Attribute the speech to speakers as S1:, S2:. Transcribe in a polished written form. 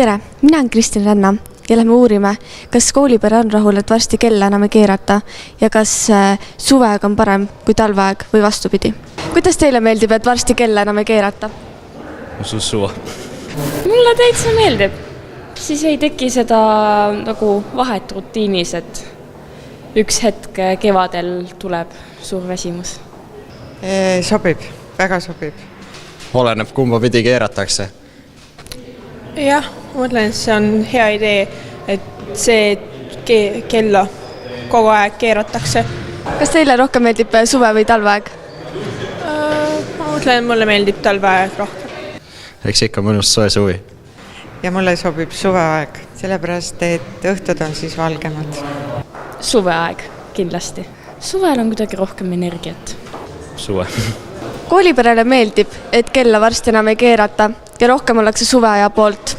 S1: Tere, mina olen Kristin Ränna ja lähme uurime, kas koolipere on rahul, et varsti kella enam ei keerata ja kas suveaeg on parem kui talveaeg või vastupidi. Kuidas teile meeldib, et varsti kella enam ei keerata?
S2: Suva.
S3: Mulle täitsa meeldib. Siis ei teki seda nagu vahet rutiinis, et üks hetk kevadel tuleb suur väsimus.
S4: Sobib, väga sobib.
S2: Oleneb, kumba pidi keeratakse.
S5: Jah, mõtlen, et see on hea idee, et see kella kogu aeg keeratakse.
S1: Kas teile rohkem meeldib suve või talveaeg?
S5: Ma mõtlen, et mulle meeldib talveaeg rohkem.
S2: Eks ikka mõnus soe suvi.
S4: Ja mulle sobib suveaeg, sellepärast, et õhtud on siis valgemad.
S3: Suveaeg, kindlasti. Suvel on kuidagi rohkem energiat.
S2: Suve.
S1: Kooliperele meeldib, et kella varsti enam ei keerata ja rohkem ollakse suveaja poolt.